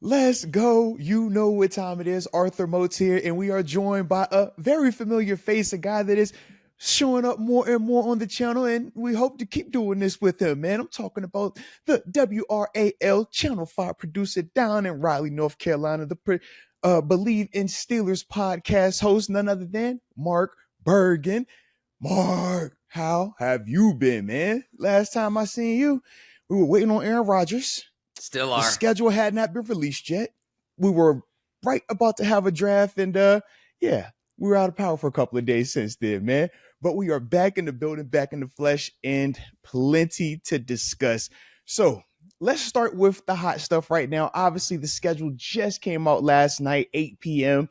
Let's go. You know what time it is. Arthur Moats here, and we are joined by a very familiar face, a guy that is showing up more and more on the channel, and we hope to keep doing this with him, man. I'm talking about the WRAL Channel 5 producer down in Raleigh, North Carolina, the Bleav In Steelers podcast host, none other than Mark Bergin. Mark, how have you been, man? Last time I seen you, we were waiting on Aaron Rodgers. Still The are. schedule had not been released yet. We were right about to have a draft, and yeah, we were out of power for a couple of days since then, man. But we are back in the building, back in the flesh, and plenty to discuss. So let's start with the hot stuff right now. Obviously, the schedule just came out last night, 8 p.m.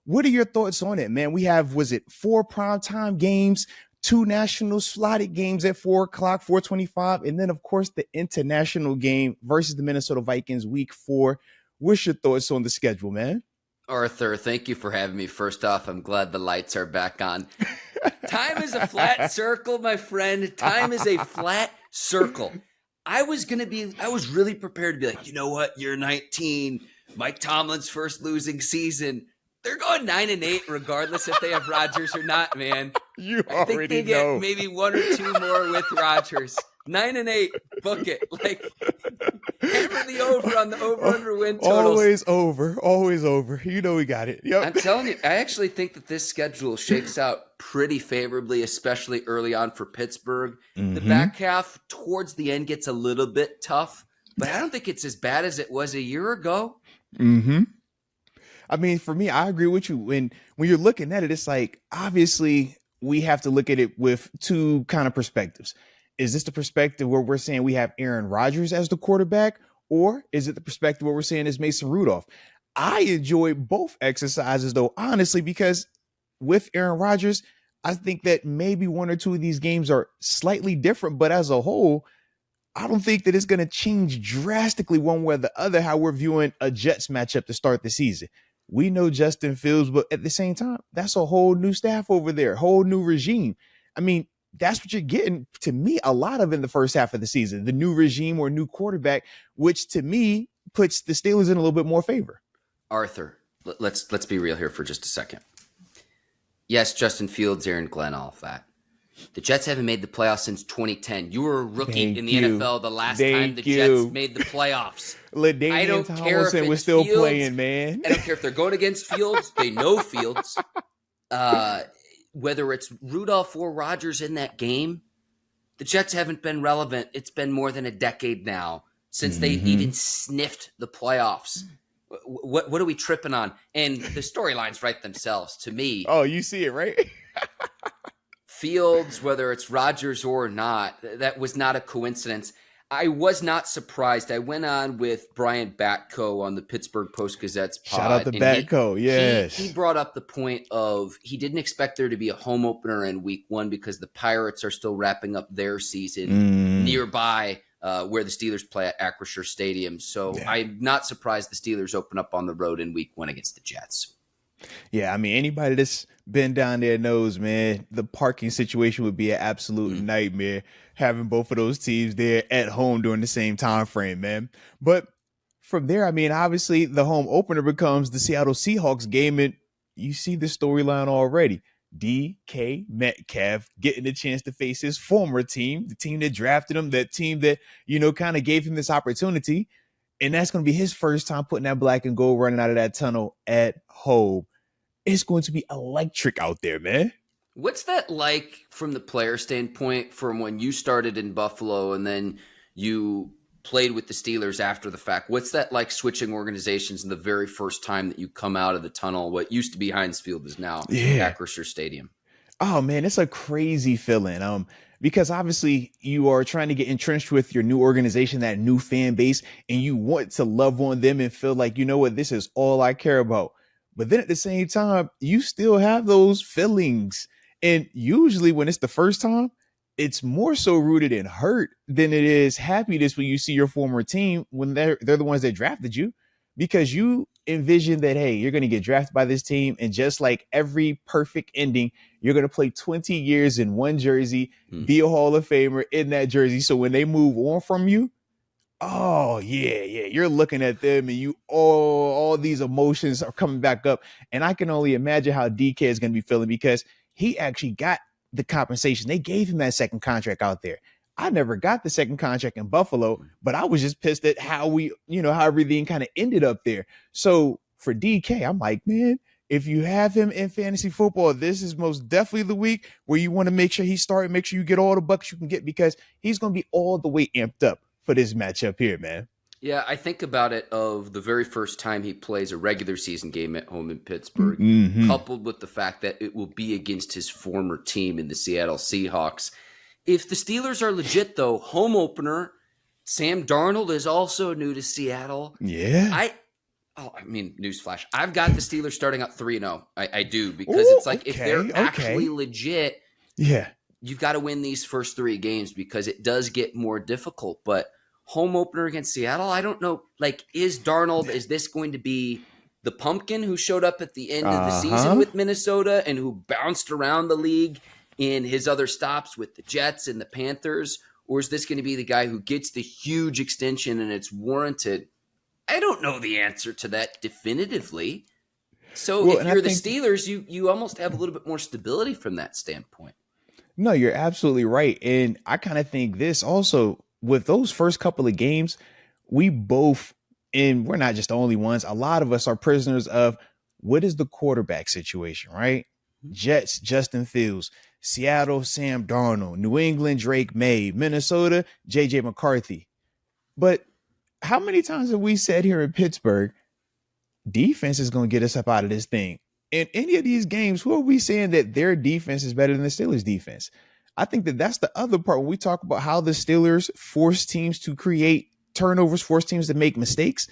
What are your thoughts on it, man? We have, was it 4 primetime games, 2 national slotted games at 4 o'clock, 4:25, and then, of course, the international game versus the Minnesota Vikings week 4. What's your thoughts on the schedule, man? Arthur, thank you for having me. First off, I'm glad the lights are back on. Time is a flat circle, my friend. Time is a flat circle. I was really prepared to be like, you know what? Year 19, Mike Tomlin's first losing season. They're going 9-8 regardless if they have Rodgers or not, man. You I think already they know. get maybe 1 or 2 more with Rodgers. 9-8, book it. Like, hammer the over on the over-under win totals. Always over. You know we got it. Yep. I'm telling you, I actually think that this schedule shakes out pretty favorably, especially early on for Pittsburgh. The back half towards the end gets a little bit tough, but I don't think it's as bad as it was a year ago. I mean, for me, I agree with you. When you're looking at it, it's like, obviously, we have to look at it with 2 kind of perspectives. Is this the perspective where we're saying we have Aaron Rodgers as the quarterback, or is it the perspective where we're saying it's Mason Rudolph? I enjoy both exercises, though, honestly, because with Aaron Rodgers, I think that maybe 1 or 2 of these games are slightly different, but as a whole, I don't think that it's going to change drastically one way or the other how we're viewing a Jets matchup to start the season. We know Justin Fields, but at the same time, that's a whole new staff over there, whole new regime. I mean, that's what you're getting, to me, a lot of in the first half of the season, the new regime or new quarterback, which to me puts the Steelers in a little bit more favor. Arthur, let's be real here for just a second. Yes, Justin Fields, Aaron Glenn, all of that. The Jets haven't made the playoffs since 2010. You were a rookie in the NFL the last time the Jets made the playoffs. I don't care if it's was still Fields, playing, man. I don't care if they're going against Fields. They know Fields. Whether it's Rudolph or Rodgers in that game, the Jets haven't been relevant. It's been more than a decade now since they've even sniffed the playoffs. What are we tripping on? And the storylines write themselves to me. Oh, you see it, right? Fields, whether it's Rodgers or not, that was not a coincidence. I was not surprised. I went on with Brian Batko on the Pittsburgh Post-Gazette's pod. Shout out to Batko, yes. He brought up the point of he didn't expect there to be a home opener in week 1 because the Pirates are still wrapping up their season nearby where the Steelers play at Acrisure Stadium. So I'm not surprised the Steelers open up on the road in week 1 against the Jets. Yeah, I mean, anybody that's been down there knows, man, the parking situation would be an absolute nightmare having both of those teams there at home during the same time frame, man. But from there, I mean, obviously the home opener becomes the Seattle Seahawks game, and you see the storyline already. DK Metcalf getting a chance to face his former team, the team that drafted him, that team that, you know, kind of gave him this opportunity. And that's going to be his first time putting that black and gold running out of that tunnel at home. It's going to be electric out there, man. What's that like from the player standpoint from when you started in Buffalo and then you played with the Steelers after the fact? What's that like switching organizations in the very first time that you come out of the tunnel? What used to be Heinz Field is now Acrisure Stadium. Oh, man, it's a crazy feeling. Because obviously you are trying to get entrenched with your new organization, that new fan base, and you want to love on them and feel like, you know what, this is all I care about. But then at the same time, you still have those feelings. And usually when it's the first time, it's more so rooted in hurt than it is happiness when you see your former team when they're the ones that drafted you, because you envision that, hey, you're going to get drafted by this team. And just like every perfect ending, you're going to play 20 years in one jersey, be a Hall of Famer in that jersey. So when they move on from you, Oh yeah, yeah. You're looking at them, and all these emotions are coming back up, and I can only imagine how DK is going to be feeling because he actually got the compensation. They gave him that second contract out there. I never got the second contract in Buffalo, but I was just pissed at how how everything kind of ended up there. So for DK, I'm like, man, if you have him in fantasy football, this is most definitely the week where you want to make sure he's starting, make sure you get all the bucks you can get because he's going to be all the way amped up for this matchup here, man. Yeah, I think about it of the very first time he plays a regular season game at home in Pittsburgh, Mm-hmm. coupled with the fact that it will be against his former team in the Seattle Seahawks. If the Steelers are legit, though, home opener, Sam Darnold is also new to Seattle. Yeah. I mean, newsflash. I've got the Steelers starting out 3-0. I do, because Ooh, it's like if they're actually legit, yeah, you've got to win these first three games because it does get more difficult. But home opener against Seattle, I don't know. Like, is this going to be the pumpkin who showed up at the end of the season with Minnesota and who bounced around the league in his other stops with the Jets and the Panthers? Or is this going to be the guy who gets the huge extension and it's warranted? I don't know the answer to that definitively. So if you're the Steelers, you almost have a little bit more stability from that standpoint. No, you're absolutely right. And I kind of think this also with those first couple of games, we both, and we're not just the only ones, a lot of us are prisoners of what is the quarterback situation, right? Jets, Justin Fields, Seattle, Sam Darnold, New England, Drake May, Minnesota, JJ McCarthy. But how many times have we said here in Pittsburgh, defense is going to get us up out of this thing? In any of these games, who are we saying that their defense is better than the Steelers defense? I think that that's the other part when we talk about how the Steelers force teams to create turnovers, force teams to make mistakes.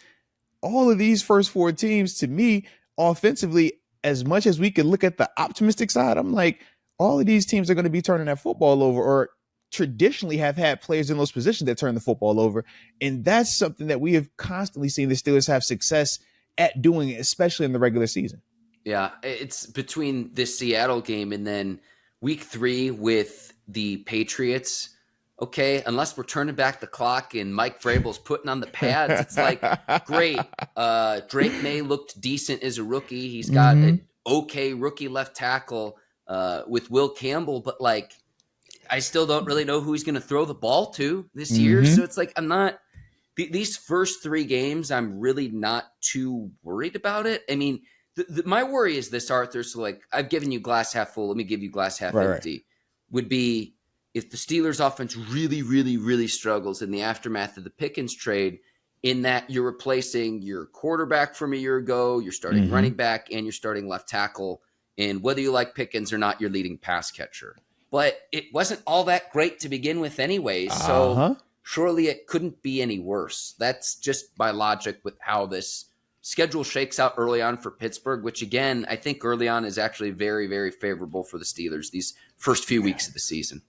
All of these first four teams, to me, offensively, as much as we could look at the optimistic side, I'm like, all of these teams are going to be turning that football over or traditionally have had players in those positions that turn the football over. And that's something that we have constantly seen the Steelers have success at doing, especially in the regular season. Yeah, it's between this Seattle game and then week 3 with the Patriots. Okay, unless we're turning back the clock and Mike Vrabel's putting on the pads, it's like, great. Drake May looked decent as a rookie. He's got an okay rookie left tackle with Will Campbell, but like, I still don't really know who he's going to throw the ball to this year. So it's like, I'm not – these first 3 games, I'm really not too worried about it. I mean, my worry is this, Arthur. So, like, I've given you glass half full. Let me give you glass half empty. Right. Would be if the Steelers offense really, really, really struggles in the aftermath of the Pickens trade, in that you're replacing your quarterback from a year ago, you're starting running back, and you're starting left tackle. And whether you like Pickens or not, you're leading pass catcher. But it wasn't all that great to begin with anyways. So surely it couldn't be any worse. That's just by logic with how this schedule shakes out early on for Pittsburgh, which, again, I think early on is actually very, very favorable for the Steelers these first few weeks of the season.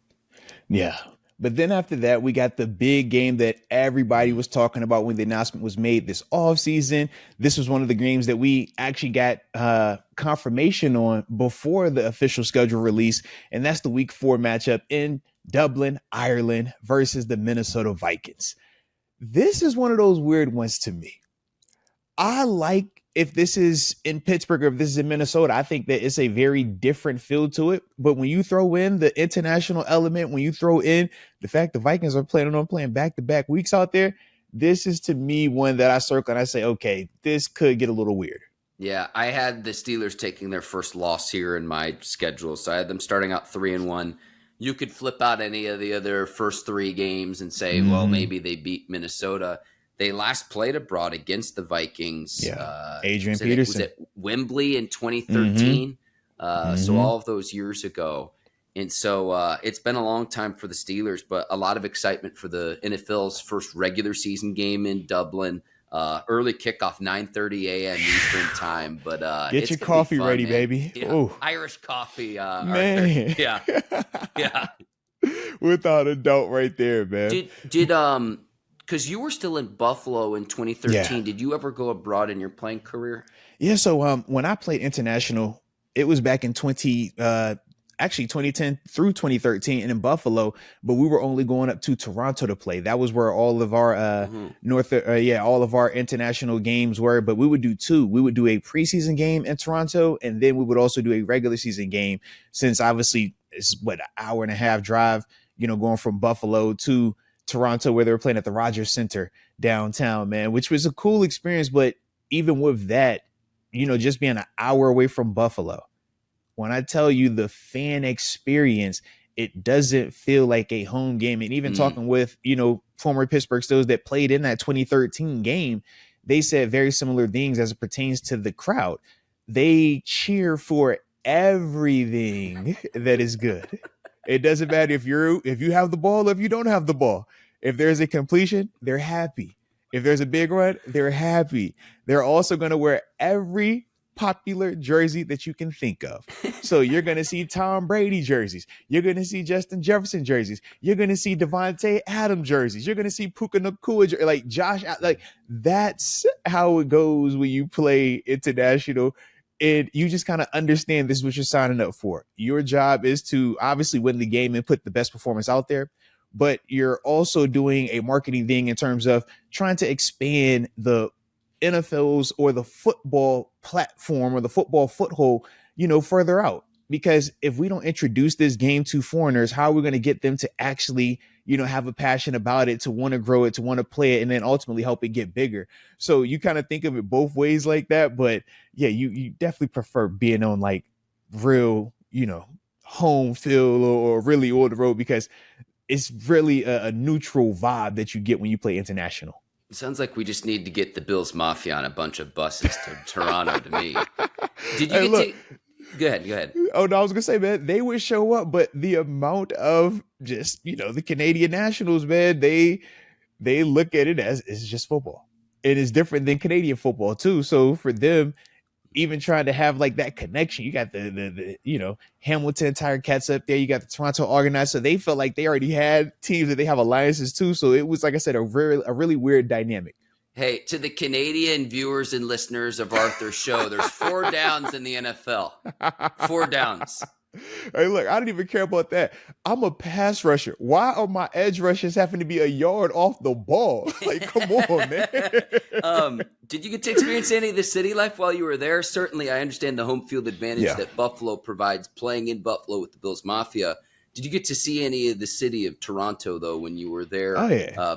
Yeah. But then after that, we got the big game that everybody was talking about when the announcement was made this offseason. This was one of the games that we actually got confirmation on before the official schedule release, and that's the week 4 matchup in Dublin, Ireland versus the Minnesota Vikings. This is one of those weird ones to me. I like if this is in Pittsburgh or if this is in Minnesota, I think that it's a very different feel to it. But when you throw in the international element, when you throw in the fact the Vikings are planning on playing back-to-back weeks out there, this is to me one that I circle and I say, okay, this could get a little weird. Yeah, I had the Steelers taking their first loss here in my schedule. So I had them starting out 3-1. You could flip out any of the other first 3 games and say, well, maybe they beat Minnesota. They last played abroad against the Vikings. Yeah, Adrian Peterson. Was it Wembley in 2013? So all of those years ago. And so it's been a long time for the Steelers, but a lot of excitement for the NFL's first regular season game in Dublin. Early kickoff, 9:30 a.m. Eastern time. But get your coffee ready, man. baby. Yeah. Irish coffee. Man. Yeah. Yeah. Without a doubt right there, man. Did because you were still in Buffalo in 2013. Did you ever go abroad in your playing career? Yeah, so when I played international, it was back in actually 2010 through 2013 and in Buffalo, but we were only going up to Toronto to play. That was where all of our all of our international games were. But we would do two. We would do a preseason game in Toronto, and then we would also do a regular season game. Since obviously it's an hour and a half drive, going from Buffalo to Toronto, where they were playing at the Rogers Center downtown, man, which was a cool experience. But even with that, just being an hour away from Buffalo, when I tell you the fan experience, it doesn't feel like a home game. And even talking with, former Pittsburgh Steelers that played in that 2013 game, they said very similar things as it pertains to the crowd. They cheer for everything that is good. It doesn't matter if you have the ball or if you don't have the ball. If there's a completion, they're happy. If there's a big run, they're happy. They're also going to wear every popular jersey that you can think of. So you're going to see Tom Brady jerseys. You're going to see Justin Jefferson jerseys. You're going to see Devontae Adams jerseys. You're going to see Puka Nacua, like Josh. Like that's how it goes when you play international. And you just kind of understand this is what you're signing up for. Your job is to obviously win the game and put the best performance out there. But you're also doing a marketing thing in terms of trying to expand the NFL's or the football platform or the football foothold, further out. Because if we don't introduce this game to foreigners, how are we going to get them to actually, have a passion about it, to want to grow it, to want to play it, and then ultimately help it get bigger? So you kind of think of it both ways like that. But yeah, you definitely prefer being on like real, home field or really on the road, because it's really a neutral vibe that you get when you play international. It sounds like we just need to get the Bills Mafia on a bunch of buses to Toronto to me. Did you Go ahead. Oh, no, I was going to say, man, they would show up, but the amount of just, the Canadian Nationals, man, they look at it as it's just football. It is different than Canadian football, too. So for them, even trying to have like that connection, you got the Hamilton Tiger Cats up there, you got the Toronto Organized, so they felt like they already had teams that they have alliances too. So it was, like I said, a really weird dynamic. Hey, to the Canadian viewers and listeners of Arthur's show, there's 4 downs in the NFL. 4 downs. Hey, look, I don't even care about that. I'm a pass rusher. Why are my edge rushers having to be a yard off the ball? Like, come on, man. Did you get to experience any of the city life while you were there? Certainly, I understand the home field advantage that Buffalo provides playing in Buffalo with the Bills Mafia. Did you get to see any of the city of Toronto, though, when you were there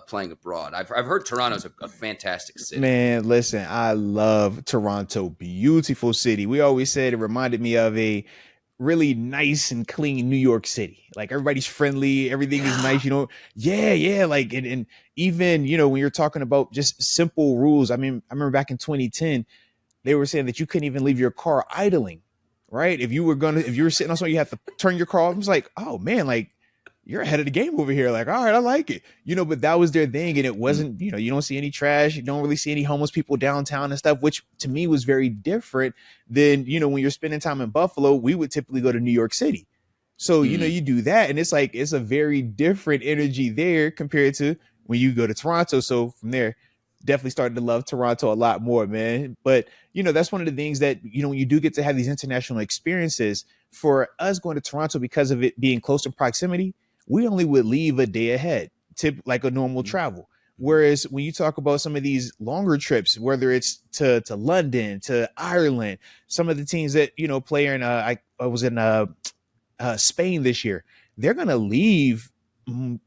playing abroad? I've heard Toronto's a fantastic city. Man, listen, I love Toronto. Beautiful city. We always said it reminded me of a really nice and clean New York City. Like everybody's friendly. Everything is nice, Yeah. Like, and even, when you're talking about just simple rules. I mean, I remember back in 2010, they were saying that you couldn't even leave your car idling, right? If you were sitting on something, you have to turn your car off. I was like, oh man, like you're ahead of the game over here. Like, all right, I like it, but that was their thing. And it wasn't, you don't see any trash. You don't really see any homeless people downtown and stuff, which to me was very different than, when you're spending time in Buffalo, we would typically go to New York City. So, you do that. And it's like, it's a very different energy there compared to when you go to Toronto. So from there, definitely started to love Toronto a lot more, man. But, that's one of the things that, when you do get to have these international experiences, for us going to Toronto, because of it being close in proximity, we only would leave a day ahead, like a normal travel. Whereas when you talk about some of these longer trips, whether it's to London, to Ireland, some of the teams that, play in, I was in Spain this year, they're going to leave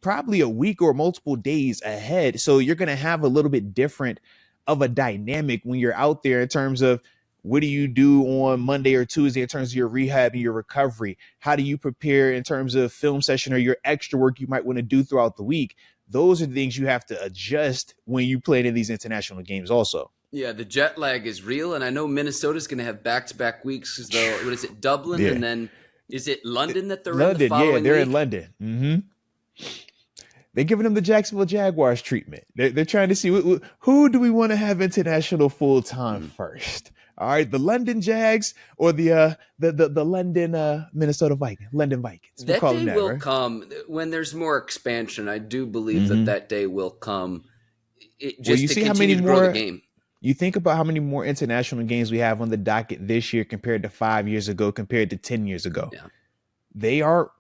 probably a week or multiple days ahead. So you're going to have a little bit different of a dynamic when you're out there in terms of, what do you do on Monday or Tuesday in terms of your rehab and your recovery? How do you prepare in terms of film session or your extra work you might want to do throughout the week? Those are the things you have to adjust when you play in these international games also. Yeah, the jet lag is real. And I know Minnesota's going to have back-to-back weeks. What is it, Dublin? And then is it London that they're in the following week? They're in London. Mm-hmm. They're giving them the Jacksonville Jaguars treatment. They're trying to see who do we want to have international full-time first? All right, the London Jags or the London Minnesota Vikings, London Vikings. That day will come when there's more expansion. I do believe that day will come. You see how many more the game. You think about how many more international games we have on the docket this year compared to 5 years ago, compared to 10 years ago. Yeah. they are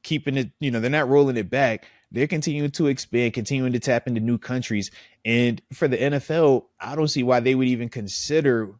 keeping it, they're not rolling it back. They're continuing to expand, continuing to tap into new countries. And for the NFL, I don't see why they would even consider,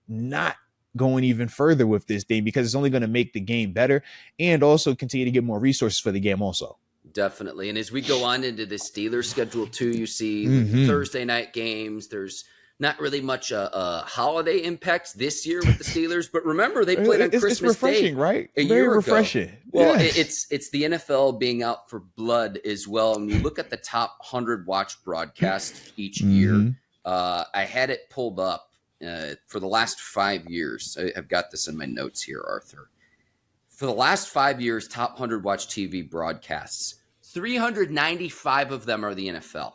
not going even further with this thing, because it's only going to make the game better and also continue to get more resources for the game also. Definitely. And as we go on into the Steelers schedule too, you see Thursday night games. There's not really much holiday impact this year with the Steelers, but remember they played on Christmas It's refreshing, Day, right? a Very year refreshing. ago. Well, yes. it's the NFL being out for blood as well. And you look at the top 100 watched broadcasts each year. I had it pulled up for the last 5 years. I've got this in my notes here, Arthur. For the last 5 years, top 100 watch TV broadcasts, 395 of them are the NFL.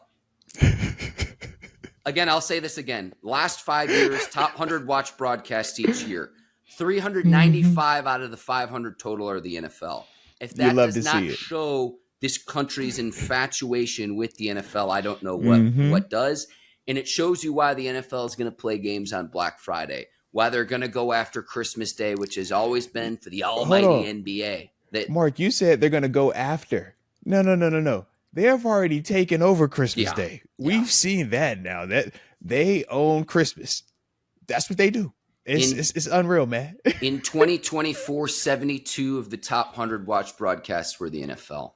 Again, I'll say this again. Last 5 years, top 100 watch broadcasts each year. 395 out of the 500 total are the NFL. If that does not show this country's infatuation with the NFL, I don't know what does. And it shows you why the NFL is going to play games on Black Friday, why they're going to go after Christmas Day, which has always been for the almighty NBA. Mark, you said they're going to go after. No. They have already taken over Christmas Day. We've seen that now. That they own Christmas. That's what they do. It's unreal, man. In 2024, 72 of the top 100 watched broadcasts were the NFL.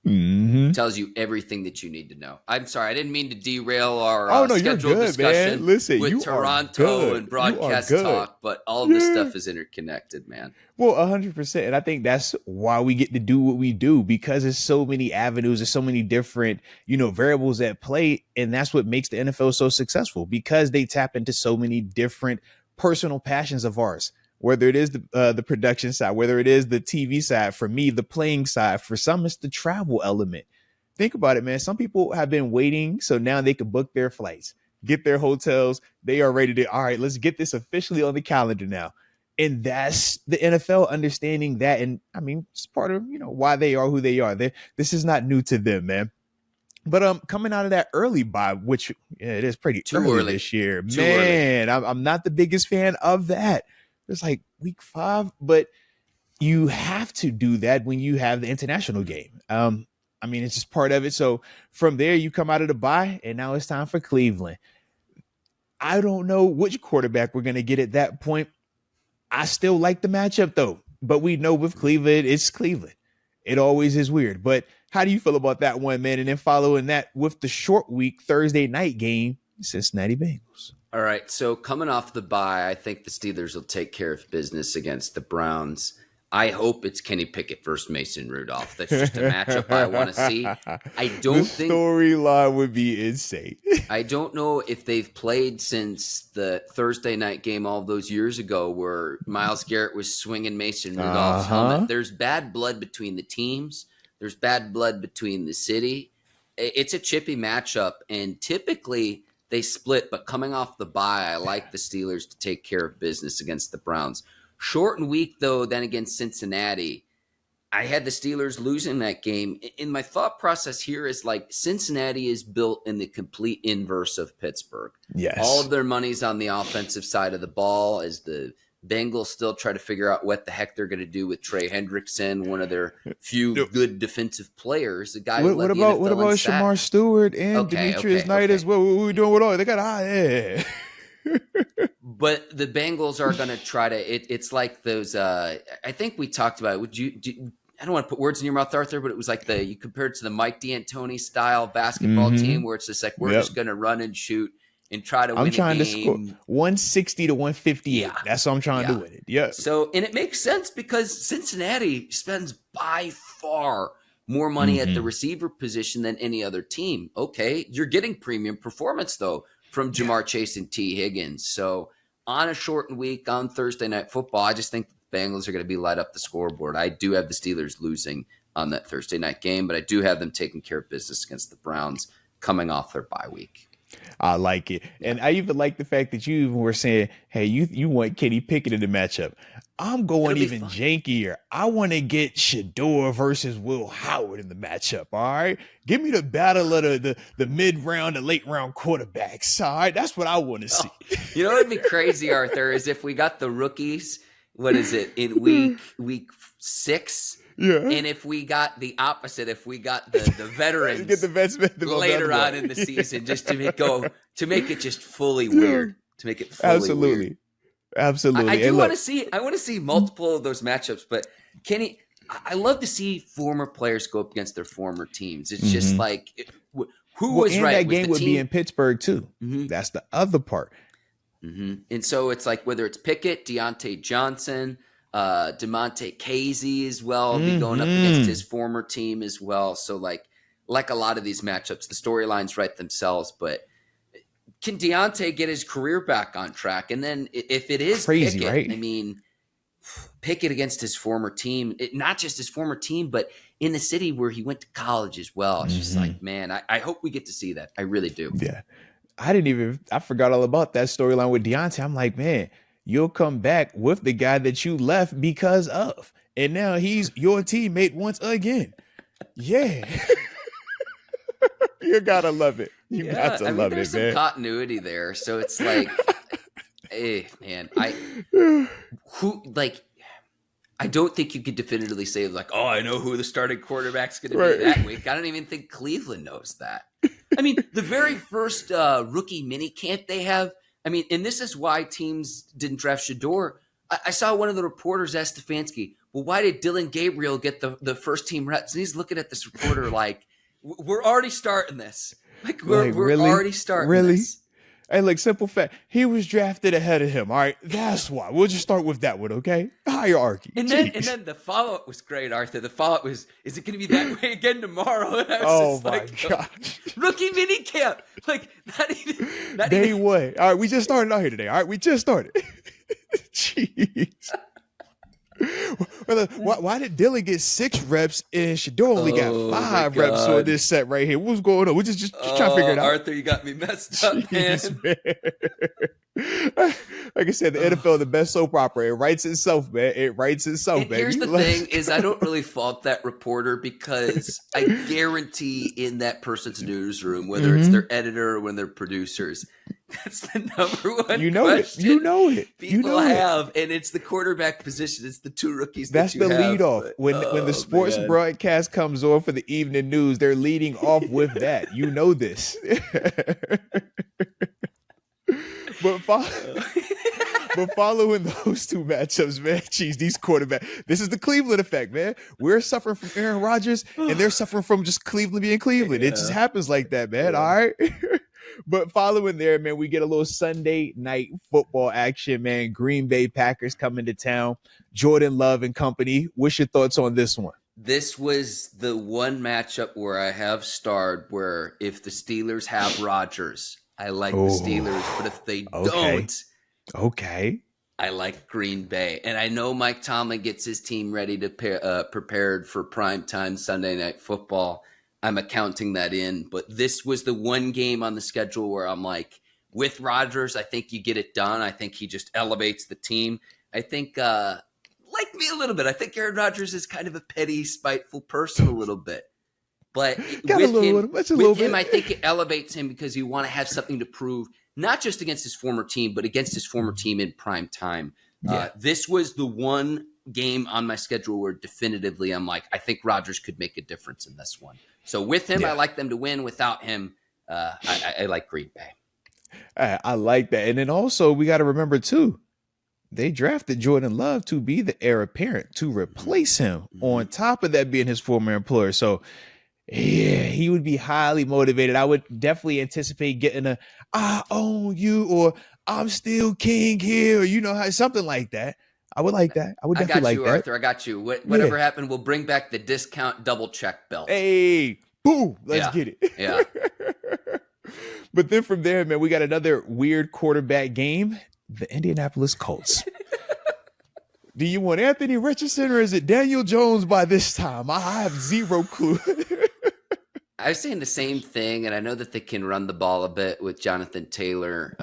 Tells you everything that you need to know. I'm sorry, I didn't mean to derail our scheduled discussion man. Listen, with Toronto and broadcast talk, but all of this stuff is interconnected, man. Well, 100%. And I think that's why we get to do what we do, because there's so many avenues, there's so many different, variables at play. And that's what makes the NFL so successful, because they tap into so many different personal passions of ours. Whether it is the production side, whether it is the TV side, for me, the playing side, for some, it's the travel element. Think about it, man. Some people have been waiting, so now they can book their flights, get their hotels. They are ready to, all right, let's get this officially on the calendar now. And that's the NFL understanding that. And I mean, it's part of, why they are who they are. This is not new to them, man. But coming out of that early bye, which it is pretty early this year, man, I'm not the biggest fan of that. It's like week 5, but you have to do that when you have the international game. I mean, it's just part of it. So from there, you come out of the bye, and now it's time for Cleveland. I don't know which quarterback we're going to get at that point. I still like the matchup, though. But we know with Cleveland, it's Cleveland. It always is weird. But how do you feel about that one, man? And then following that with the short week Thursday night game, Cincinnati Bengals. All right, so coming off the bye, I think the Steelers will take care of business against the Browns. I hope it's Kenny Pickett versus Mason Rudolph. That's just a matchup I want to see. I don't think storyline would be insane. I don't know if they've played since the Thursday night game all those years ago where Myles Garrett was swinging Mason Rudolph's helmet. There's bad blood between the teams. There's bad blood between the city. It's a chippy matchup, and typically they split, but coming off the bye, I like the Steelers to take care of business against the Browns. Short week, though, then against Cincinnati, I had the Steelers losing that game. And my thought process here is like Cincinnati is built in the complete inverse of Pittsburgh. Yes. All of their money's on the offensive side of the ball as the Bengals still try to figure out what the heck they're going to do with Trey Hendrickson, one of their few good defensive players. The guy who led the NFL what about Shamar Stewart and Demetrius Knight as well? What are we doing with all? They got But the Bengals are going to try to. It's like those. I think we talked about it. I don't want to put words in your mouth, Arthur, but it was like you compared it to the Mike D'Antoni style basketball team, where it's just like we're just going to run and shoot and try to win a game. I'm trying to score 160 to 158. Yeah. That's what I'm trying to do with it. Yeah. So, and it makes sense because Cincinnati spends by far more money at the receiver position than any other team. Okay, you're getting premium performance, though, from Jamar Chase and T. Higgins. So on a shortened week on Thursday Night Football, I just think the Bengals are going to be light up the scoreboard. I do have the Steelers losing on that Thursday night game, but I do have them taking care of business against the Browns coming off their bye week. I like it. And I even like the fact that you even were saying, hey, you want Kenny Pickett in the matchup. I'm going even jankier. I want to get Shador versus Will Howard in the matchup. All right. Give me the battle of the mid-round and late-round quarterbacks. All right. That's what I want to see. You know what would be crazy, Arthur, is if we got the rookies, what is it, in week 6, Yeah. And if we got the opposite, if we got the veterans Get the vets later on in the season, just to make it just fully weird, to make it fully weird. Absolutely. I do want to see. I want to see multiple of those matchups. But Kenny, I love to see former players go up against their former teams. It's just like who was and right. That game would be in Pittsburgh too. Mm-hmm. That's the other part. Mm-hmm. And so it's like whether it's Pickett, Deontay Johnson, DeMonte Casey as well, be going up against his former team as well. So like a lot of these matchups, the storylines write themselves. But can Deontay get his career back on track? And then if it is crazy, Pickett, right? I mean, Pickett against his former team, not just his former team, but in the city where he went to college as well. It's just like, man, I hope we get to see that. I really do. Yeah. I forgot all about that storyline with Deontay. I'm like, man, you'll come back with the guy that you left because of. And now he's your teammate once again. Yeah. You gotta love it. You got to love there's it, man. Some continuity there. So it's like, hey, man, I don't think you could definitively say like, oh, I know who the starting quarterback's going to be that week. I don't even think Cleveland knows that. I mean, the very first rookie mini camp they have, I mean, and this is why teams didn't draft Shador. I saw one of the reporters ask Stefanski, well, why did Dylan Gabriel get the first team reps? And he's looking at this reporter like, we're already starting this. Like, we're really? already starting this. Hey, like, simple fact. He was drafted ahead of him. All right. That's why. We'll just start with that one, okay? Hierarchy. And then the follow-up was great, Arthur. The follow-up was, is it going to be that way again tomorrow? And I was just like, gosh. Rookie mini camp. Like, not even. Day one. All right. We just started out here today. All right. We just started. Jeez. Why did Dylan get 6 reps and Shador only got 5 reps on this set right here? What's going on? We're just trying to figure it out. Arthur, you got me messed up, man. Like I said, the NFL, the best soap opera. It writes itself, man. It writes itself, baby. Here's the thing is I don't really fault that reporter because I guarantee in that person's newsroom, whether it's their editor or when they're producers, that's the number one You know it. People have, and it's the quarterback position. It's the 2 rookies. That's the lead off. When the sports broadcast comes on for the evening news, they're leading off with that. You know this. But following those 2 matchups, man, geez, these quarterbacks. This is the Cleveland effect, man. We're suffering from Aaron Rodgers, and they're suffering from just Cleveland being Cleveland. It just happens like that, man. All right. But following there, man, we get a little Sunday night football action, man. Green Bay Packers coming to town. Jordan Love and company. What's your thoughts on this one? This was the one matchup where I have starred where if the Steelers have Rodgers, I like the Steelers. But if they don't, I like Green Bay. And I know Mike Tomlin gets his team ready to prepared for primetime Sunday night football. I'm accounting that in, but this was the one game on the schedule where I'm like, with Rodgers, I think you get it done. I think he just elevates the team. I think, like me a little bit, I think Aaron Rodgers is kind of a petty, spiteful person a little bit. But with him, I think it elevates him because you want to have something to prove, not just against his former team, but against his former team in prime time. This was the one game on my schedule where definitively I'm like, I think Rodgers could make a difference in this one. So with him, I like them to win. Without him, I like Green Bay. I like that. And then also we got to remember too, they drafted Jordan Love to be the heir apparent to replace him on top of that being his former employer. So yeah, he would be highly motivated. I would definitely anticipate getting a I own you or I'm still king here, or, you know, something like that. I would like that. I would definitely like that. Arthur. I got you. Whatever happened, we'll bring back the discount double check belt. Hey, boom. Let's get it. Yeah. But then from there, man, we got another weird quarterback game. The Indianapolis Colts. Do you want Anthony Richardson or is it Daniel Jones by this time? I have zero clue. I was saying the same thing, and I know that they can run the ball a bit with Jonathan Taylor.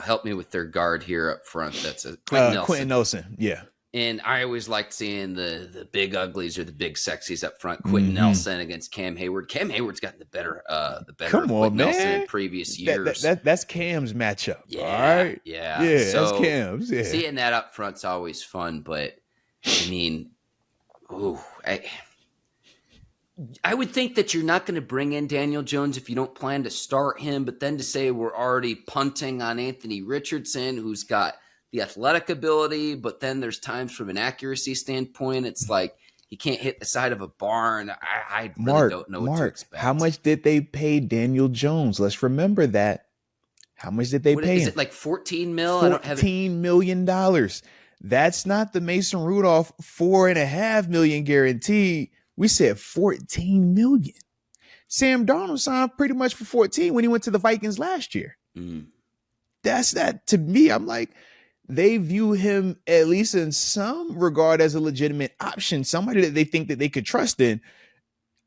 Help me with their guard here up front. That's Quentin Nelson. Yeah. And I always liked seeing the big uglies or the big sexies up front. Quentin Nelson against Cam Hayward. Cam Hayward's gotten the better Come on, man. Nelson in previous years. That's Cam's matchup. Yeah, all right. Yeah. So, that's Cam's. Yeah. Seeing that up front's always fun, but I mean, Oh, I would think that you're not going to bring in Daniel Jones if you don't plan to start him, but then to say we're already punting on Anthony Richardson, who's got the athletic ability, but then there's times from an accuracy standpoint, it's like he can't hit the side of a barn. I really don't know what to expect. How much did they pay Daniel Jones? Let's remember that. How much did they pay Is him? it like 14 mil? I don't have it. $14 million. That's not the Mason Rudolph $4.5 million guaranteed. We said 14 million. Sam Darnold signed pretty much for 14 when he went to the Vikings last year. That's that to me. I'm like, they view him at least in some regard as a legitimate option, somebody that they think that they could trust in.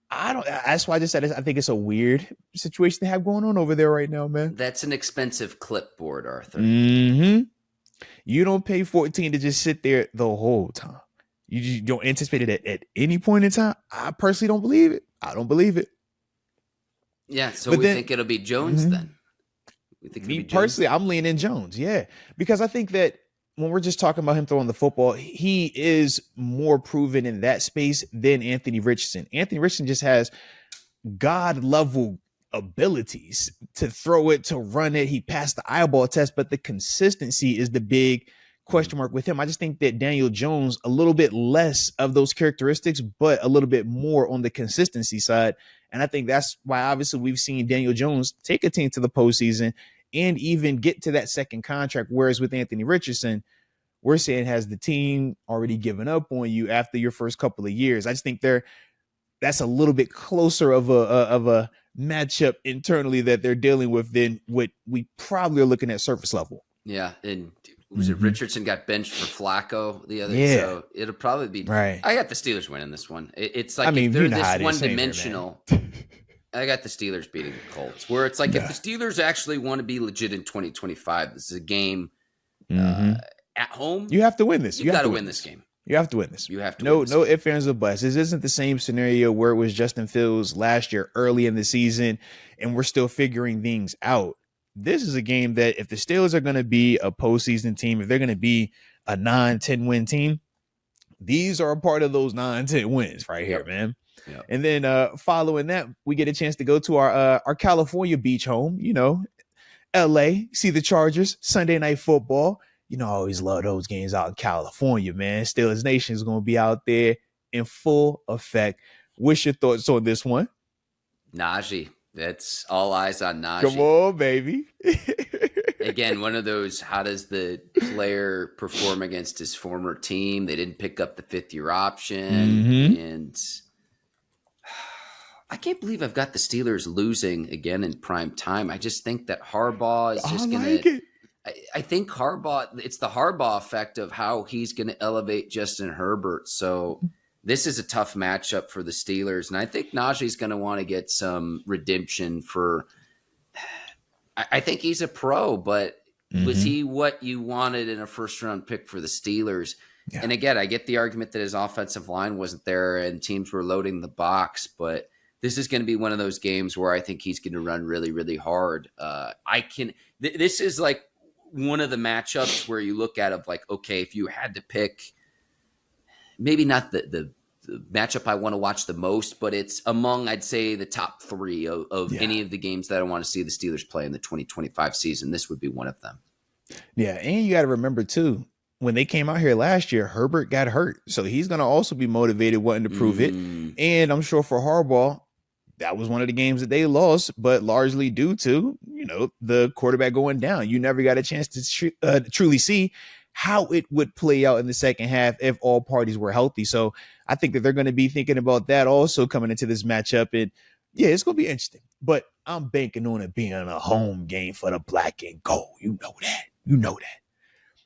That's why I just said I think it's a weird situation they have going on over there right now, man. That's an expensive clipboard, Arthur. You don't pay 14 to just sit there the whole time. You just don't anticipate it at any point in time. I personally don't believe it. I don't believe it. Yeah, so we think it'll be Jones then. We think me personally, I'm leaning Jones, yeah, because I think that when we're just talking about him throwing the football, he is more proven in that space than Anthony Richardson. Anthony Richardson just has God level abilities to throw it, to run it. He passed the eyeball test, but the consistency is the big question mark with him. I just think that Daniel Jones, a little bit less of those characteristics, but a little bit more on the consistency side. And I think that's why obviously we've seen Daniel Jones take a team to the postseason and even get to that second contract. Whereas with Anthony Richardson, we're saying, has the team already given up on you after your first couple of years? I just think that's a little bit closer of a matchup internally that they're dealing with than what we probably are looking at surface level. Yeah, and was it Richardson got benched for Flacco the other? Yeah. So it'll probably be right. I got the Steelers winning this one. It's like, if they're this one-dimensional, I got the Steelers beating the Colts. Where it's like, if the Steelers actually want to be legit in 2025, this is a game at home. You have to win this. You got to win this game. You have to win this. You have to. No ifs, ands, or buts. This isn't the same scenario where it was Justin Fields last year early in the season, and we're still figuring things out. This is a game that if the Steelers are going to be a postseason team, if they're going to be a 9-10 win team, these are a part of those 9-10 wins right here, man. Yep. And then following that, we get a chance to go to our California beach home, LA, see the Chargers, Sunday Night Football. I always love those games out in California, man. Steelers Nation is going to be out there in full effect. What's your thoughts on this one? Najee. That's all eyes on Najee. Come on, baby. Again, one of those, how does the player perform against his former team? They didn't pick up the fifth-year option. And I can't believe I've got the Steelers losing again in prime time. I just think that Harbaugh is just going to – I think Harbaugh – it's the Harbaugh effect of how he's going to elevate Justin Herbert. So – this is a tough matchup for the Steelers, and I think Najee's going to want to get some redemption for – I think he's a pro, but was he what you wanted in a first-round pick for the Steelers? Yeah. And again, I get the argument that his offensive line wasn't there and teams were loading the box, but this is going to be one of those games where I think he's going to run really, really hard. This is like one of the matchups where you look at it like, okay, if you had to pick – maybe not the matchup I want to watch the most, but it's among, I'd say, the top three of any of the games that I want to see the Steelers play in the 2025 season. This would be one of them. Yeah, and you got to remember, too, when they came out here last year, Herbert got hurt. So he's going to also be motivated wanting to prove it. And I'm sure for Harbaugh, that was one of the games that they lost, but largely due to, the quarterback going down. You never got a chance to truly see how it would play out in the second half if all parties were healthy. So I think that they're going to be thinking about that also coming into this matchup. And yeah, it's going to be interesting, but I'm banking on it being a home game for the black and gold. You know that.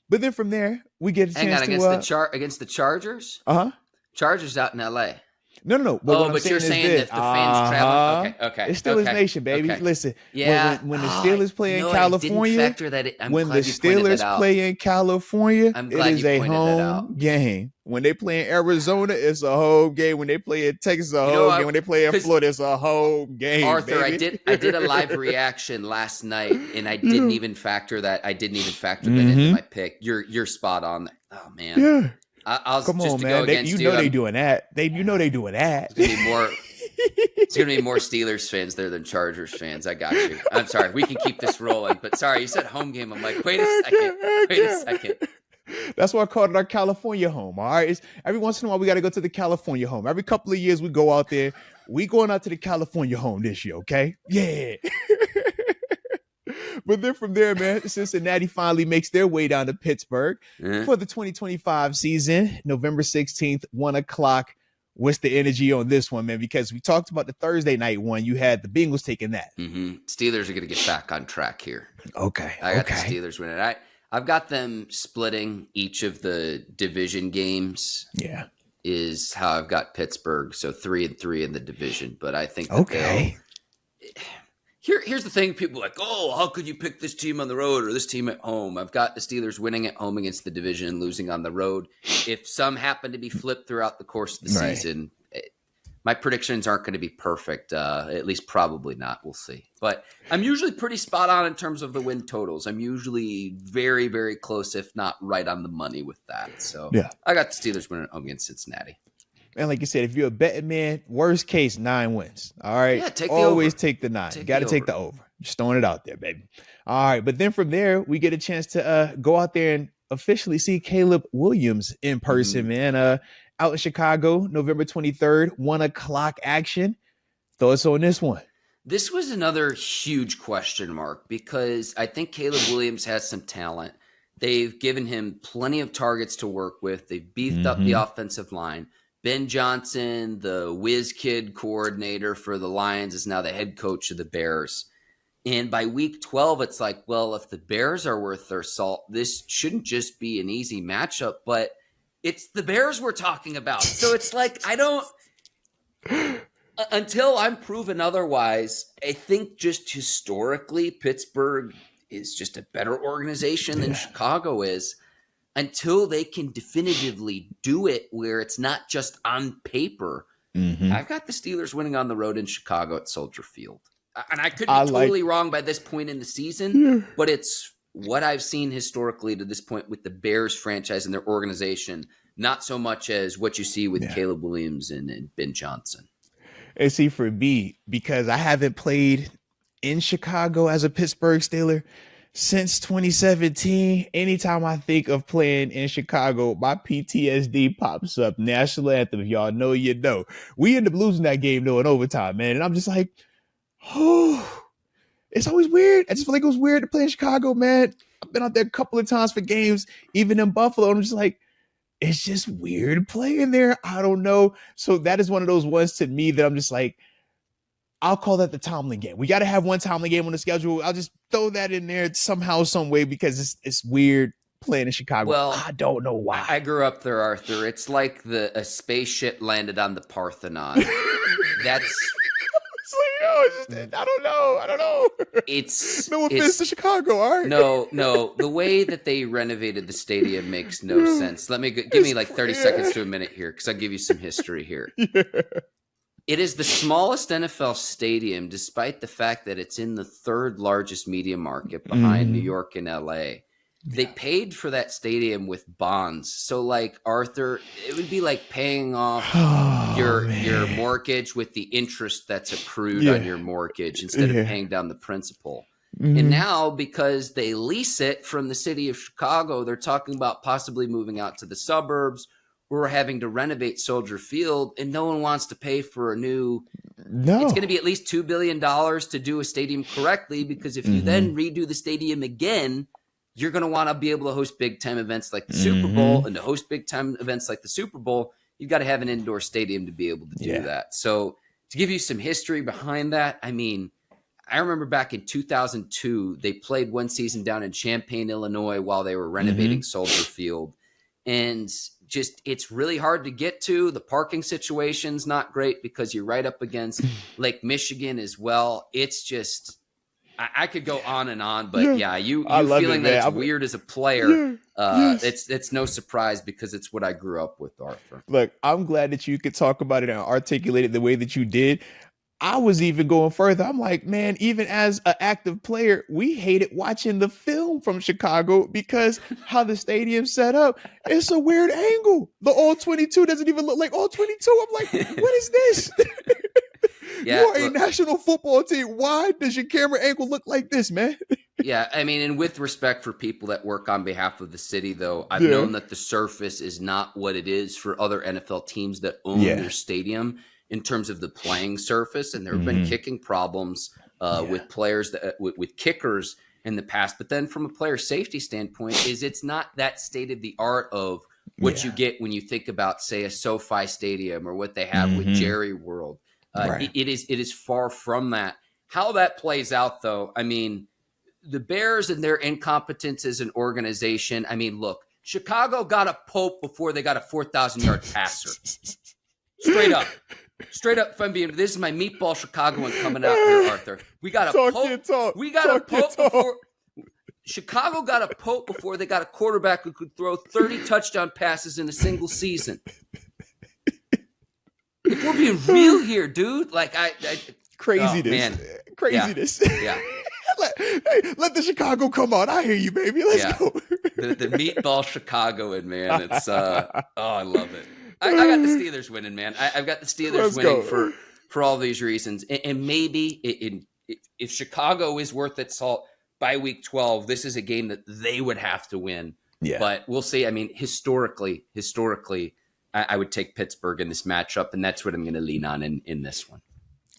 But then from there, we get a chance to against the Chargers. Chargers out in LA. No. But you're saying that the fans travel. Okay. It's Steelers Nation, baby. Okay. Listen, when the Steelers play in California, it is a home game. When they play in Arizona, it's a home game. When they play in Texas, it's a home game. When they play in Florida, it's a home game. Arthur, baby. I did a live reaction last night, and I didn't even factor that. I didn't even factor that into my pick. You're spot on. Oh man. Yeah. I'll Come just on, to go man. against You you. know they doing that. You know they doing that. It's gonna be more. It's gonna be more Steelers fans there than Chargers fans. I got you. I'm sorry. We can keep this rolling, but sorry, you said home game. I'm like, wait a second. Wait a second. That's why I called it our California home. All right. Every once in a while, we got to go to the California home. Every couple of years, we go out there. We going out to the California home this year. Okay. Yeah. But then from there, man, Cincinnati finally makes their way down to Pittsburgh for the 2025 season, November 16th, 1:00. What's the energy on this one, man? Because we talked about the Thursday night one. You had the Bengals taking that. Steelers are going to get back on track here. Okay. I got the Steelers winning. I've got them splitting each of the division games. Yeah. Is how I've got Pittsburgh. So 3-3 in the division. But I think Here's the thing. People are like, oh, how could you pick this team on the road or this team at home? I've got the Steelers winning at home against the division and losing on the road. If some happen to be flipped throughout the course of the season, my predictions aren't going to be perfect. At least probably not. We'll see. But I'm usually pretty spot on in terms of the win totals. I'm usually very, very close, if not right on the money with that. So I got the Steelers winning at home against Cincinnati. And like you said, if you're a betting man, worst case, 9 wins. All right. Yeah, always take the 9. You got to take the over. Just throwing it out there, baby. All right. But then from there, we get a chance to go out there and officially see Caleb Williams in person, man. Out in Chicago, November 23rd, 1:00 action. Thoughts on this one? This was another huge question mark because I think Caleb Williams has some talent. They've given him plenty of targets to work with. They've beefed up the offensive line. Ben Johnson, the whiz kid coordinator for the Lions, is now the head coach of the Bears. And by week 12, it's like, well, if the Bears are worth their salt, this shouldn't just be an easy matchup, but it's the Bears we're talking about. So it's like, until I'm proven otherwise, I think just historically, Pittsburgh is just a better organization than Chicago is. Until they can definitively do it where it's not just on paper, I've got the Steelers winning on the road in Chicago at Soldier Field. And I could be totally wrong by this point in the season, but it's what I've seen historically to this point with the Bears franchise and their organization, not so much as what you see with Caleb Williams and Ben Johnson. And see, for me, because I haven't played in Chicago as a Pittsburgh Steeler since 2017, anytime I think of playing in Chicago, my PTSD pops up. National anthem. If y'all know, you know. We ended up losing that game though in overtime, man. And I'm just like, oh, it's always weird. I just feel like it was weird to play in Chicago, man. I've been out there a couple of times for games, even in Buffalo. And I'm just like, it's just weird playing there. I don't know. So that is one of those ones to me that I'm just like, I'll call that the Tomlin game. We got to have one Tomlin game on the schedule. I'll just throw that in there somehow, some way, because it's weird playing in Chicago. Well, I don't know why. I grew up there, Arthur. It's like a spaceship landed on the Parthenon. That's. I don't know. It's no offense to Chicago, all right? No. The way that they renovated the stadium makes no sense. Give me like 30 seconds to a minute here, because I'll give you some history here. Yeah. It is the smallest NFL stadium, despite the fact that it's in the third largest media market behind New York and LA. They paid for that stadium with bonds. So, like, Arthur, it would be like paying off your mortgage with the interest that's accrued on your mortgage instead of paying down the principal. And now, because they lease it from the city of Chicago, they're talking about possibly moving out to the suburbs. We're having to renovate Soldier Field, and no one wants to pay for a new. No, it's going to be at least $2 billion to do a stadium correctly, because if you then redo the stadium again, you're going to want to be able to host big time events like the Super Bowl, and to host big time events like the Super Bowl, you've got to have an indoor stadium to be able to do that. So to give you some history behind that, I mean, I remember back in 2002, they played one season down in Champaign, Illinois, while they were renovating Soldier Field. And just, it's really hard to get to. The parking situation's not great because you're right up against Lake Michigan as well. It's just, I could go on and on, but you feeling that it's weird as a player, it's no surprise, because it's what I grew up with, Arthur. Look, I'm glad that you could talk about it and articulate it the way that you did. I was even going further. I'm like, man, even as an active player, we hated watching the film from Chicago because how the stadium's set up, it's a weird angle. The all 22 doesn't even look like all 22. I'm like, what is this? You Yeah, are a look, national football team. Why does your camera angle look like this, man? yeah. I mean, and with respect for people that work on behalf of the city, though, I've Yeah. known that the surface is not what it is for other NFL teams that own Yeah. their stadium in terms of the playing surface. And there have been Mhm. kicking problems Yeah. with players that with kickers in the past. But then from a player safety standpoint, is it's not that state of the art of what you Yeah. get when you think about, say, a SoFi Stadium or what they have with Mhm. Jerry World. Right. It is far from that. How that plays out, though, I mean, the Bears and their incompetence as an organization. I mean, look, Chicago got a Pope before they got a 4,000-yard passer. Straight up. Straight up, if I'm being, this is my meatball Chicagoan coming out here, Arthur. We got a Talk Pope. your talk. We got Talk a your Pope talk. before. Chicago got a Pope before they got a quarterback who could throw 30 touchdown passes in a single season. If we're being real here, dude, like Craziness. man. Craziness. Yeah. let the Chicago come on. I hear you, baby. Let's Yeah. go. The meatball Chicagoan, man. It's I love it. I got the Steelers winning, man. I've got the Steelers Let's winning go. for all these reasons. And maybe if Chicago is worth its salt by week 12, this is a game that they would have to win. Yeah. But we'll see. I mean, historically, I would take Pittsburgh in this matchup, and that's what I'm going to lean on in this one.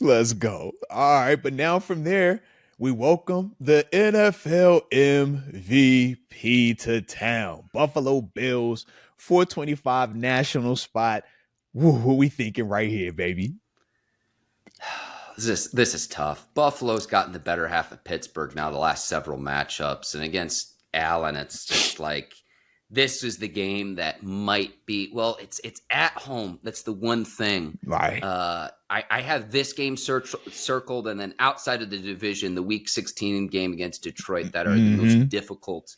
Let's go. All right. But now from there, we welcome the NFL MVP to town. Buffalo Bills, 425 national spot. Woo, what we thinking right here, baby? This is tough. Buffalo's gotten the better half of Pittsburgh now the last several matchups, and against Allen, it's just like this is the game that might be. Well, it's at home. That's the one thing. Right. I have this game circled, and then outside of the division, the Week 16 game against Detroit that are the most difficult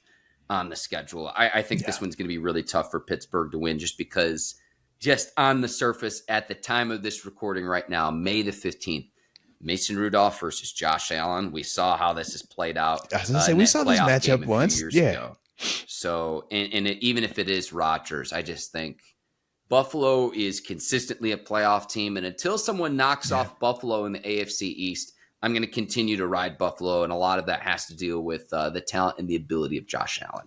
on the schedule. I think this one's going to be really tough for Pittsburgh to win, just because, just on the surface, at the time of this recording right now, May the 15th. Mason Rudolph versus Josh Allen. We saw how this has played out. I was going to say, we saw this matchup once. Yeah. Ago. So, even if it is Rodgers, I just think Buffalo is consistently a playoff team. And until someone knocks off Buffalo in the AFC East, I'm going to continue to ride Buffalo. And a lot of that has to deal with the talent and the ability of Josh Allen.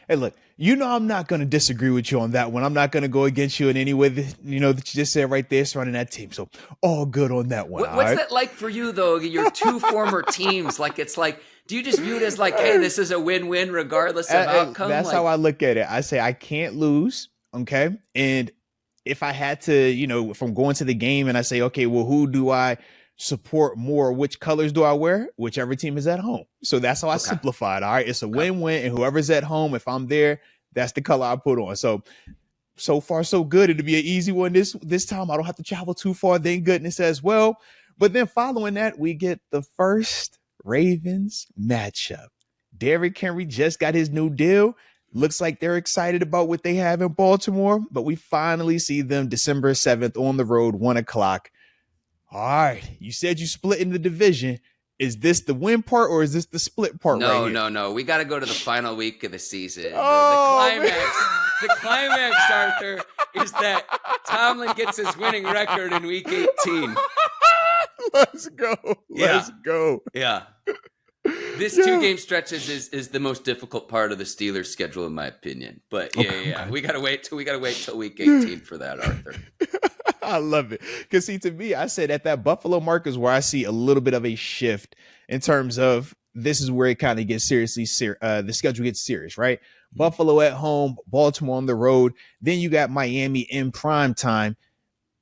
Hey, look, I'm not going to disagree with you on that one. I'm not going to go against you in any way that you just said right there surrounding that team. So all good on that one. What's that like for you, though? Your two former teams, it's like, do you just view it as like, hey, this is a win-win regardless of outcome? That's how I look at it. I say I can't lose. Okay. And if I had to, from going to the game and I say, okay, well, who do I support more? Which colors do I wear? Whichever team is at home. So that's how I simplify it. All right. It's a win-win. And whoever's at home, if I'm there, that's the color I put on. So far, so good. It'll be an easy one this time. I don't have to travel too far. Thank goodness as well. But then following that, we get the first Ravens matchup. Derrick Henry just got his new deal. Looks like they're excited about what they have in Baltimore, but we finally see them December 7th on the road, 1:00. All right. You said you split in the division. Is this the win part or is this the split part? No. We got to go to the final week of the season. The climax, Arthur, is that Tomlin gets his winning record in week 18. Let's go. Let's go. Yeah. This 2-game stretch is the most difficult part of the Steelers schedule, in my opinion. But yeah. We gotta wait till week 18 for that, Arthur. I love it. Because see, to me, I said at that Buffalo mark is where I see a little bit of a shift in terms of this is where it kind of gets the schedule gets serious, right? Buffalo at home, Baltimore on the road. Then you got Miami in prime time.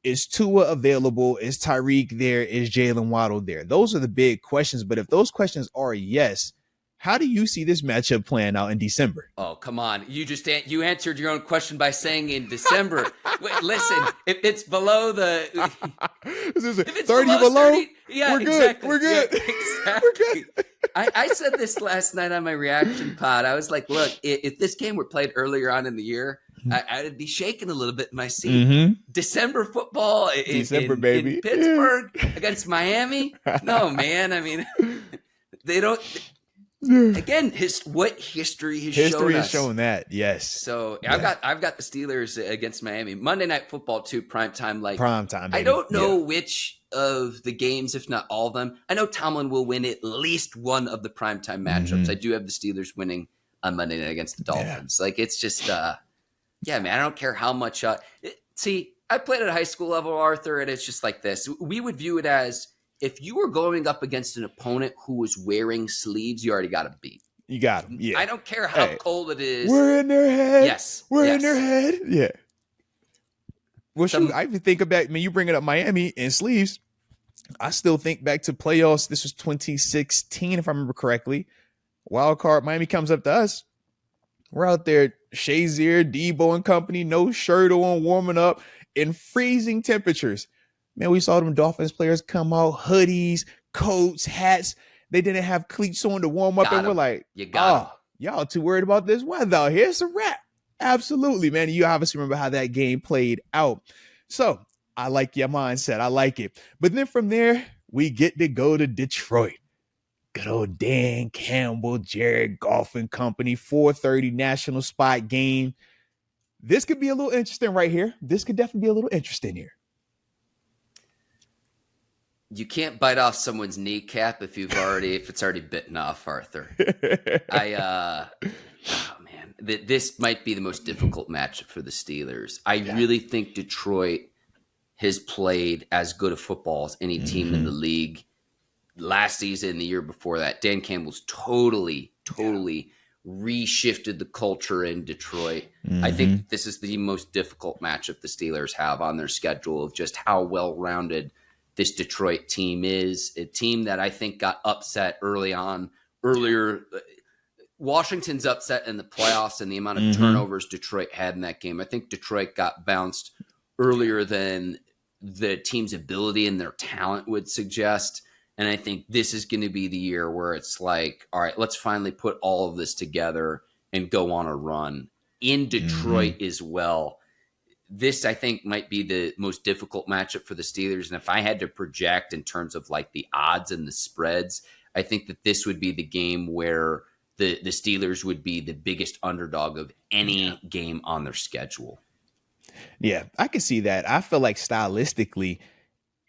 Is Tua available? Is Tyreek there? Is Jalen Waddle there? Those are the big questions. But if those questions are yes, how do you see this matchup playing out in December? Oh, come on. You answered your own question by saying in December. Wait, listen, if it's below the if it's 30 below, 30, yeah, we're good. Exactly. We're good. Yeah, exactly. We're good. I said this last night on my reaction pod. I was like, look, if this game were played earlier on in the year, I'd be shaking a little bit in my seat. Mm-hmm. December football December, in baby. Pittsburgh against Miami. No, man. I mean, they don't. Again, what history has shown History has us. shown that, yes. So Yeah. I've got the Steelers against Miami. Monday Night Football too, primetime. Like Prime time, baby. I don't know which of the games, if not all of them. I know Tomlin will win at least one of the primetime matchups. Mhm. I do have the Steelers winning on Monday night against the Dolphins. Like it's just, yeah, man. I don't care how much. See, I played at a high school level, Arthur, and it's just like this. We would view it as if you were going up against an opponent who was wearing sleeves, you already got him beat. You got them. Yeah. I don't care how cold it is. We're in their head. Yes. We're yes. in their head. Yeah. Well, shoot, I even think about, you bring it up Miami and sleeves. I still think back to playoffs. This was 2016, if I remember correctly. Wild card, Miami comes up to us. We're out there, Shazier, Debo and company, no shirt on, warming up in freezing temperatures. Man, we saw them Dolphins players come out, hoodies, coats, hats. They didn't have cleats on to warm up. And we're like, y'all too worried about this weather out here. It's a wrap. Absolutely, man. You obviously remember how that game played out. So I like your mindset. I like it. But then from there, we get to go to Detroit. Good old Dan Campbell, Jared Goff and company, 4:30 national spot game. This could be a little interesting right here. This could definitely be a little interesting here. You can't bite off someone's kneecap if it's already bitten off, Arthur. This might be the most difficult matchup for the Steelers. I really think Detroit has played as good a football as any team in the league. Last season, the year before that, Dan Campbell's totally reshifted the culture in Detroit. I think this is the most difficult matchup the Steelers have on their schedule of just how well-rounded this Detroit team is. A team that I think got upset earlier. Washington's upset in the playoffs and the amount of turnovers Detroit had in that game. I think Detroit got bounced earlier than the team's ability and their talent would suggest. And I think this is going to be the year where it's like, all right, let's finally put all of this together and go on a run in Detroit as well. This, I think, might be the most difficult matchup for the Steelers. And if I had to project in terms of like the odds and the spreads, I think that this would be the game where the Steelers would be the biggest underdog of any game on their schedule. Yeah, I can see that. I feel like stylistically,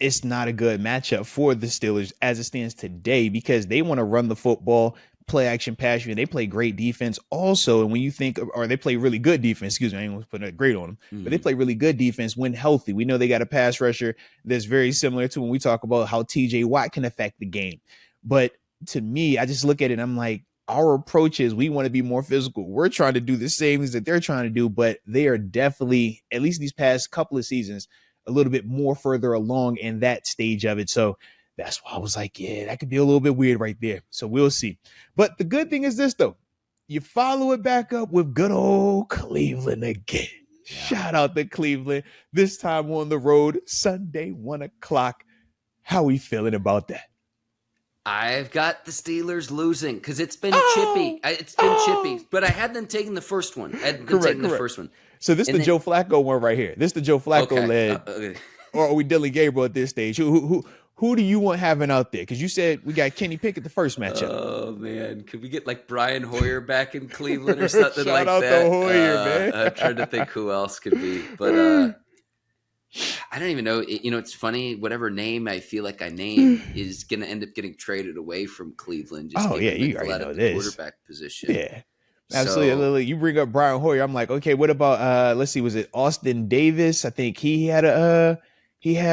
it's not a good matchup for the Steelers as it stands today because they want to run the football, play action pass you, and they play great defense also. And when you think, or they play really good defense, excuse me, I ain't gonna put a great on them, but they play really good defense when healthy. We know they got a pass rusher that's very similar to when we talk about how TJ Watt can affect the game. But to me, I just look at it and I'm like, our approach is we want to be more physical. We're trying to do the same things that they're trying to do, but they are definitely, at least these past couple of seasons, a little bit more further along in that stage of it. So that's why I was like, yeah, that could be a little bit weird right there. So we'll see. But the good thing is this, though. You follow it back up with good old Cleveland again. Yeah. Shout out to Cleveland. This time on the road, Sunday, 1 o'clock. How we feeling about that? I've got the Steelers losing because it's been chippy. It's been chippy, but I had them taking the first one. I had them taking the first one. So this is the Joe Flacco one right here. This is the Joe Flacco led. Or are we Dylan Gabriel at this stage? Who do you want having out there? Because you said we got Kenny Pickett the first matchup. Oh, man. Could we get like Brian Hoyer back in Cleveland or something like that? Shout out to Hoyer, man. I'm trying to think who else could be. But I don't even know. It's funny. Whatever name I feel like I name is going to end up getting traded away from Cleveland. You already know this. Quarterback position. Yeah. Absolutely. You bring up Brian Hoyer. I'm like, okay, what about let's see, was it Austin Davis? I think he had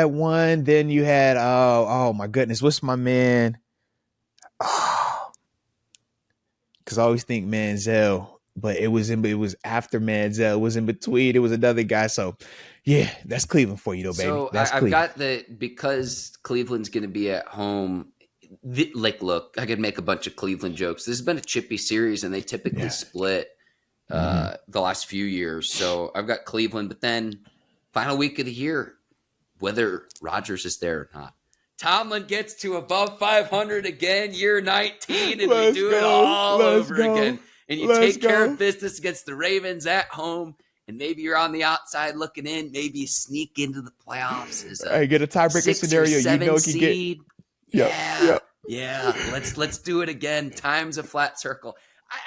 one. Then you had oh my goodness, what's my man? Because I always think Manziel, but it was after Manziel. It was in between. It was another guy. So yeah, that's Cleveland for you though, baby. So I've got because Cleveland's going to be at home. Look, I could make a bunch of Cleveland jokes. This has been a chippy series, and they typically split the last few years. So I've got Cleveland, but then final week of the year, whether Rodgers is there or not, Tomlin gets to above 500 again, year 19, and we do it all over again. And you take care of business against the Ravens at home, and maybe you're on the outside looking in. Maybe you sneak into the playoffs as I get a tiebreaker 6 scenario. or 7 You know, it can get. seed. Yep. Yeah, Yep. yeah. Let's do it again. Time's a flat circle.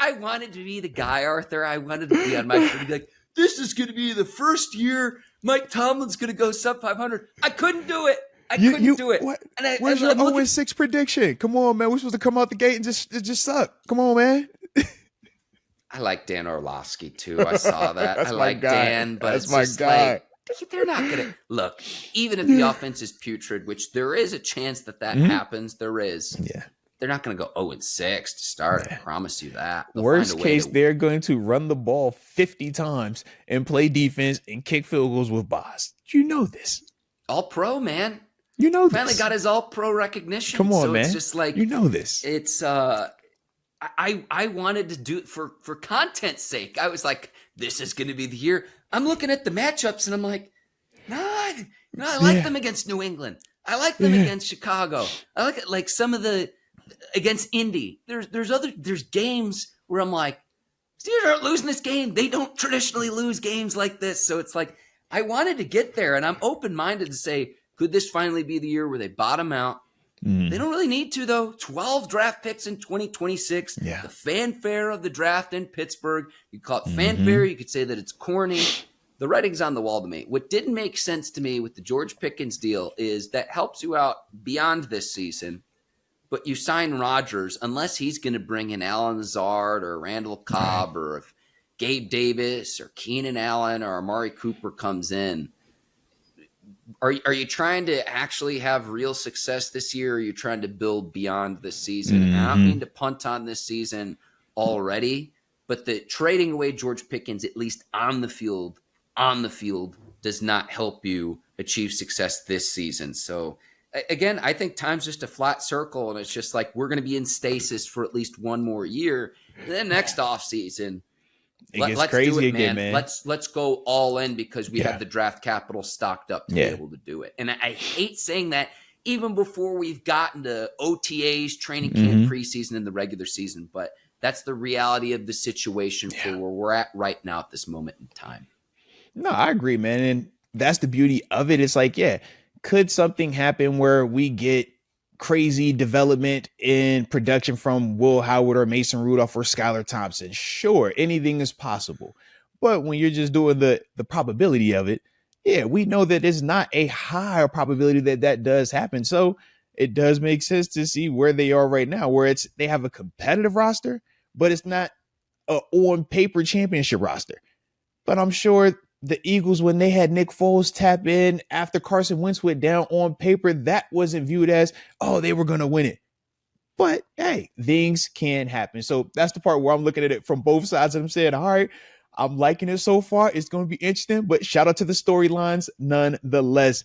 I wanted to be the guy, Arthur. I wanted to be on my show to be like, this is going to be the first year Mike Tomlin's going to go sub 500. I couldn't do it. I couldn't do it. What, And where's your 0-6 prediction? Come on, man. We're supposed to come out the gate and just suck. Come on, man. I like Dan Orlovsky too. I saw that. That's I my like guy. Dan, but That's it's my just guy. like they're not going to look. Even if the offense is putrid, which there is a chance that happens, there is. Yeah. They're not going to go 0-6 to start. I promise you that. They'll Worst find a way case, they're going to run the ball 50 times and play defense and kick field goals with Boz. You know this. All pro, man. You know this. Finally got his all pro recognition. Come on, so man. It's just like you know this. It's I wanted to do it for content's sake. I was like, this is going to be the year. I'm looking at the matchups and I'm like, no, I like them against New England. I like them against Chicago. I like it like some of the against Indy. There's games where I'm like, Steelers aren't losing this game. They don't traditionally lose games like this. So it's like I wanted to get there, and I'm open-minded to say, could this finally be the year where they bottom out? They don't really need to, though. 12 draft picks in 2026. Yeah. The fanfare of the draft in Pittsburgh. You call it fanfare. You could say that it's corny. The writing's on the wall to me. What didn't make sense to me with the George Pickens deal is that helps you out beyond this season, but you sign Rodgers unless he's going to bring in Alan Lazard or Randall Cobb or if Gabe Davis or Keenan Allen or Amari Cooper comes in. Are you trying to actually have real success this year, or are you trying to build beyond this season? And I don't mean to punt on this season already, but the trading away George Pickens, at least on the field, does not help you achieve success this season. So again, I think time's just a flat circle, and it's just like we're going to be in stasis for at least one more year. And then next offseason, let's crazy do it, again, man. man. Let's go all in because we have the draft capital stocked up to be able to do it. And I hate saying that even before we've gotten to OTAs, training camp, preseason, and the regular season. But that's the reality of the situation for where we're at right now at this moment in time. No, I agree, man. And that's the beauty of it. It's like, could something happen where we get crazy development in production from Will Howard or Mason Rudolph or Skylar Thompson? Sure, anything is possible. But when you're just doing the probability of it, we know that it's not a higher probability that does happen. So it does make sense to see where they are right now, where they have a competitive roster, but it's not a on paper championship roster. But I'm sure the Eagles, when they had Nick Foles tap in after Carson Wentz went down, on paper, that wasn't viewed as, oh, they were going to win it. But hey, things can happen. So that's the part where I'm looking at it from both sides. And I'm saying, all right, I'm liking it so far. It's going to be interesting, but shout out to the storylines nonetheless.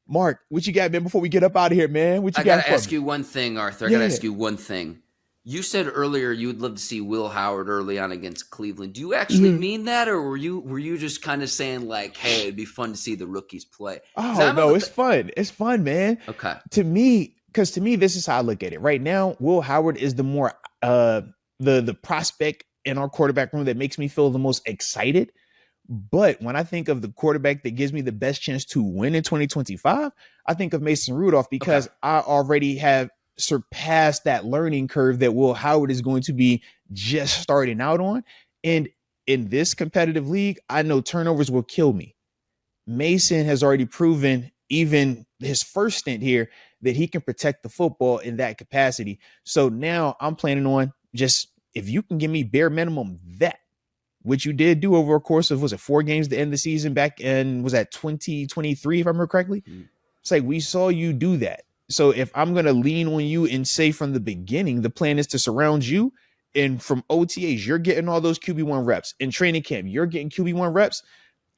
Mark, what you got, man, before we get up out of here, man? What you got? I got to ask you one thing, Arthur. I got to ask you one thing. You said earlier you would love to see Will Howard early on against Cleveland. Do you actually mean that, or were you just kind of saying like, "Hey, it'd be fun to see the rookies play"? Oh no, it's fun. It's fun, man. Okay. To me, this is how I look at it. Right now, Will Howard is the more the prospect in our quarterback room that makes me feel the most excited. But when I think of the quarterback that gives me the best chance to win in 2025, I think of Mason Rudolph because I already have surpassed that learning curve that Will Howard is going to be just starting out on. And in this competitive league, I know turnovers will kill me. Mason has already proven, even his first stint here, that he can protect the football in that capacity. So now I'm planning on just, if you can give me bare minimum that, which you did do over a course of, was it 4 games to end the season back in, was that 2023, if I remember correctly? It's like, we saw you do that. So if I'm going to lean on you and say from the beginning, the plan is to surround you, and from OTAs, you're getting all those QB1 reps. In training camp, you're getting QB1 reps.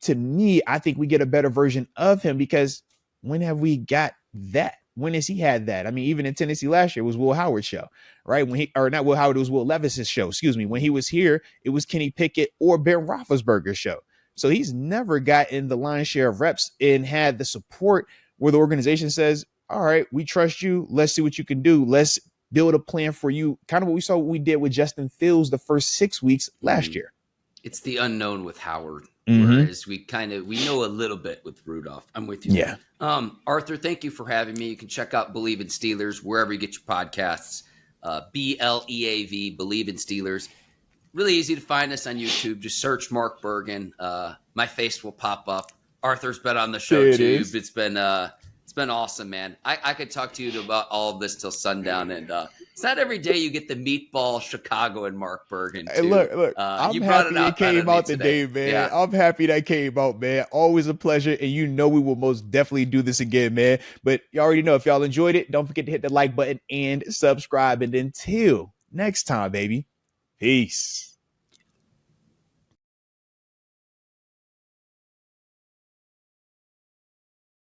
To me, I think we get a better version of him, because when have we got that? When has he had that? I mean, even in Tennessee last year, it was Will Howard's show, right? Not Will Howard, it was Will Levis's show. Excuse me. When he was here, it was Kenny Pickett or Ben Roethlisberger's show. So he's never gotten the lion's share of reps and had the support where the organization says, all right, we trust you. Let's see what you can do. Let's build a plan for you. Kind of what we did with Justin Fields the first 6 weeks last year. It's the unknown with Howard. Mm-hmm. Whereas we know a little bit with Rudolph. I'm with you. Yeah. Arthur, thank you for having me. You can check out Bleav in Steelers wherever you get your podcasts. BLEAV, Bleav in Steelers. Really easy to find us on YouTube. Just search Mark Bergin. My face will pop up. Arthur's been on the show too. It's been awesome, man. I could talk to you about all of this till sundown, and it's not every day you get the meatball Chicago and Mark Bergin too. Hey, look, I'm happy it came out today, man. Yeah. I'm happy that came out, man. Always a pleasure, and we will most definitely do this again, man. But you already know, if y'all enjoyed it, don't forget to hit the like button and subscribe. And until next time, baby, peace.